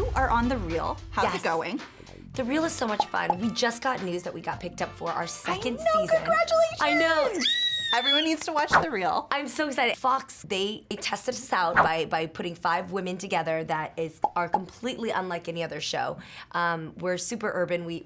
you are on The Real. How's it going? The Real is so much fun. We just got news that we got picked up for our second season. Congratulations! I know. Everyone needs to watch The Real. I'm so excited. Fox, they tested us out by putting 5 women together that are completely unlike any other show. We're super urban. We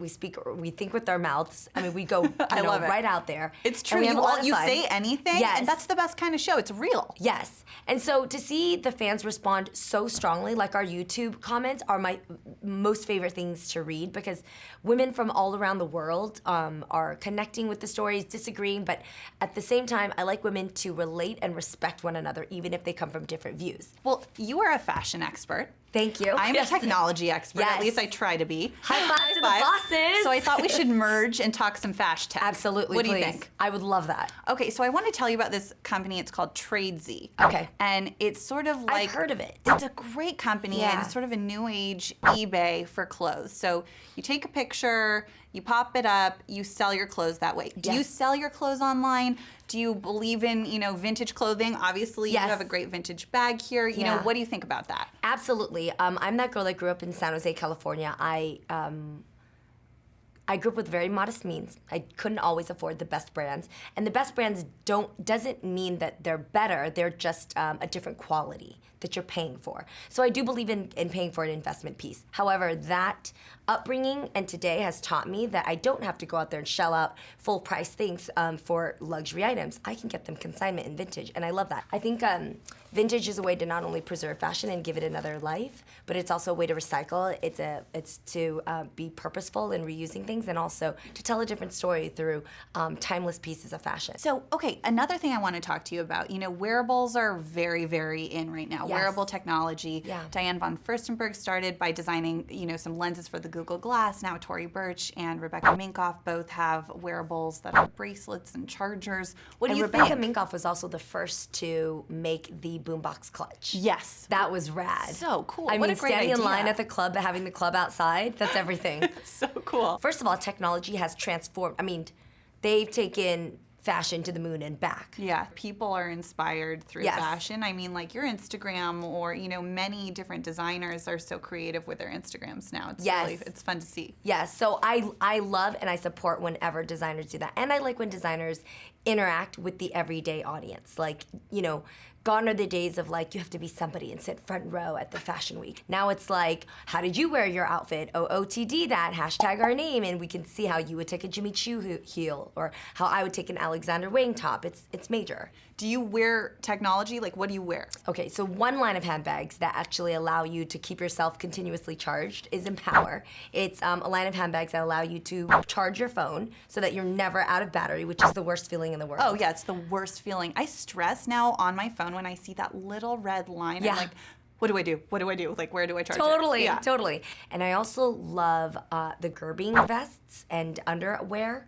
think with our mouths. I mean, we go right out there. It's true. You say anything, yes. And that's the best kind of show. It's real. Yes. And so to see the fans respond so strongly, like our YouTube comments are my most favorite things to read, because women from all around the world are connecting with the stories, disagreeing, but at the same time, I like women to relate and respect one another, even if they come from different views. Well, you are a fashion expert. Thank you. I'm a technology expert. Yes. At least I try to be. High five to the bosses. So I thought we should merge and talk some fashion tech. Absolutely, What do you please. think? I would love that. Okay, so I want to tell you about this company. It's called Tradesy. Okay. And it's sort of like... I've heard of it. It's a great company, Yeah. and it's sort of a new age eBay for clothes. So you take a picture, you pop it up, you sell your clothes that way. Do you sell your clothes online? Do you believe in, vintage clothing? Obviously, Yes. you have a great vintage bag here. You know, what do you think about that? Absolutely. I'm that girl that grew up in San Jose, California. I grew up with very modest means. I couldn't always afford the best brands. And the best brands doesn't mean that they're better, they're just a different quality that you're paying for. So I do believe in paying for an investment piece. However, that upbringing and today has taught me that I don't have to go out there and shell out full price things for luxury items. I can get them consignment and vintage, and I love that. I think vintage is a way to not only preserve fashion and give it another life, but it's also a way to recycle. It's to be purposeful in reusing things, and also to tell a different story through timeless pieces of fashion. So, okay, another thing I want to talk to you about, wearables are very, very in right now. Yes. Wearable technology. Yeah. Diane von Furstenberg started by designing, some lenses for the Google Glass. Now Tory Burch and Rebecca Minkoff both have wearables that are bracelets and chargers. What do you think? Rebecca Minkoff was also the first to make the boombox clutch. Yes. That was rad. So cool. I What mean, a great standing in idea. line at the club, having the club outside, that's everything. So cool. First of all, technology has transformed. I mean, they've taken fashion to the moon and back. Yeah, people are inspired through Yes. fashion. I mean, like your Instagram or, many different designers are so creative with their Instagrams now. It's Yes. really, it's fun to see. Yes, so I love and I support whenever designers do that. And I like when designers interact with the everyday audience. Like, gone are the days of you have to be somebody and sit front row at the fashion week. Now it's like, how did you wear your outfit? OOTD that, hashtag our name, and we can see how you would take a Jimmy Choo heel or how I would take an Alexander Wang top. It's major. Do you wear technology? Like, what do you wear? Okay, so one line of handbags that actually allow you to keep yourself continuously charged is Empower. It's a line of handbags that allow you to charge your phone so that you're never out of battery, which is the worst feeling in the world. Oh, yeah, it's the worst feeling. I stress now on my phone when I see that little red line. Yeah. I'm like, what do I do? What do I do? Like, where do I charge it? Totally, Yeah. totally. And I also love the gerbing vests and underwear.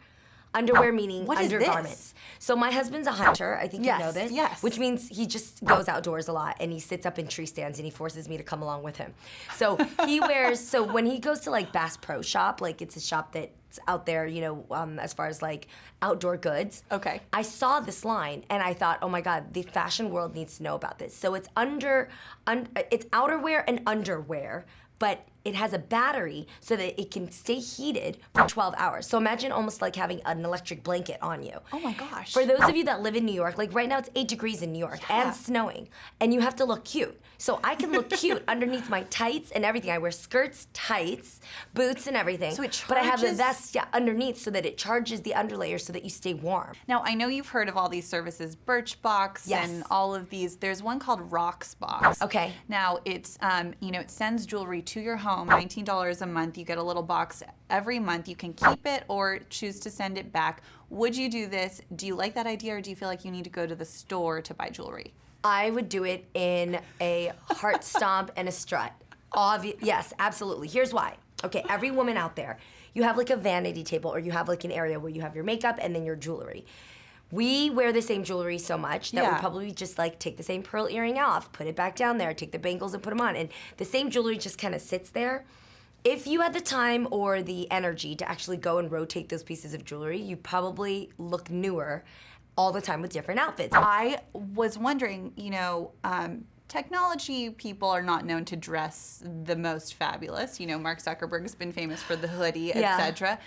Underwear meaning What is undergarments. this? So my husband's a hunter. I think Yes, you know this. yes. Which means he just goes outdoors a lot and he sits up in tree stands and he forces me to come along with him. So he wears. So when he goes to Bass Pro Shop, it's a shop that's out there, as far as outdoor goods. Okay. I saw this line and I thought, oh my God, the fashion world needs to know about this. So it's it's outerwear and underwear, but it has a battery so that it can stay heated for 12 hours. So imagine almost like having an electric blanket on you. Oh my gosh. For those of you that live in New York, right now it's 8 degrees in New York and snowing, and you have to look cute. So I can look cute underneath my tights and everything. I wear skirts, tights, boots, and everything. So it But I have the charges- vest underneath so that it charges the underlayer so that you stay warm. Now, I know you've heard of all these services, Birchbox Yes. and all of these. There's one called Roxbox. Okay. Now, it's, it sends jewelry to your home, $19 a month. You get a little box every month. You can keep it or choose to send it back. Would you do this? Do you like that idea, or do you feel like you need to go to the store to buy jewelry? I would do it in a heart stomp and a strut. Yes, absolutely. Here's why. Okay, every woman out there, you have a vanity table or you have an area where you have your makeup and then your jewelry. We wear the same jewelry so much that we probably just take the same pearl earring off, put it back down there, take the bangles and put them on, and the same jewelry just kind of sits there. If you had the time or the energy to actually go and rotate those pieces of jewelry, you probably look newer all the time with different outfits. I was wondering, technology people are not known to dress the most fabulous. You know, Mark Zuckerberg's been famous for the hoodie, Yeah. etc.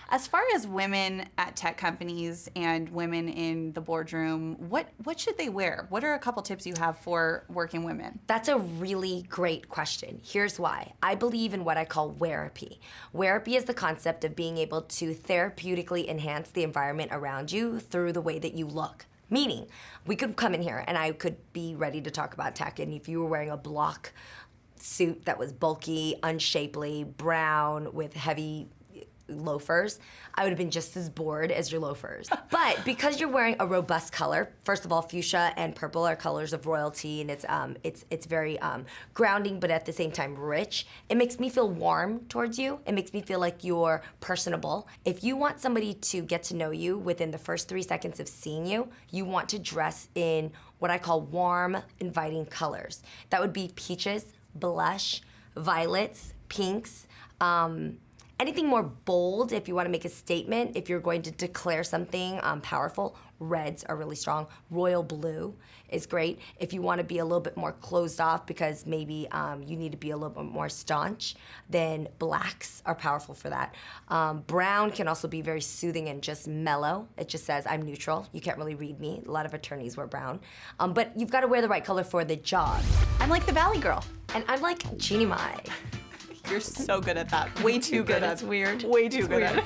As far as women at tech companies and women in the boardroom, what should they wear? What are a couple tips you have for working women? That's a really great question. Here's why. I believe in what I call wearapy. Wearapy is the concept of being able to therapeutically enhance the environment around you through the way that you look. Meaning, we could come in here and I could be ready to talk about tech, and if you were wearing a block suit that was bulky, unshapely, brown with heavy loafers, I would have been just as bored as your loafers. But because you're wearing a robust color, first of all, fuchsia and purple are colors of royalty, and it's very grounding, but at the same time rich. It makes me feel warm towards you. It makes me feel like you're personable. If you want somebody to get to know you within the first 3 seconds of seeing you, you want to dress in what I call warm, inviting colors. That would be peaches, blush, violets, pinks, anything more bold if you want to make a statement, if you're going to declare something powerful. Reds are really strong. Royal blue is great. If you want to be a little bit more closed off because maybe you need to be a little bit more staunch, then blacks are powerful for that. Brown can also be very soothing and just mellow. It just says, I'm neutral. You can't really read me. A lot of attorneys wear brown. But you've got to wear the right color for the job. I'm like the Valley Girl. And I'm like Jeannie Mai. You're so good at that. Way too good at It's weird. Way too It's good weird. at it.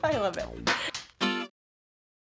I love it.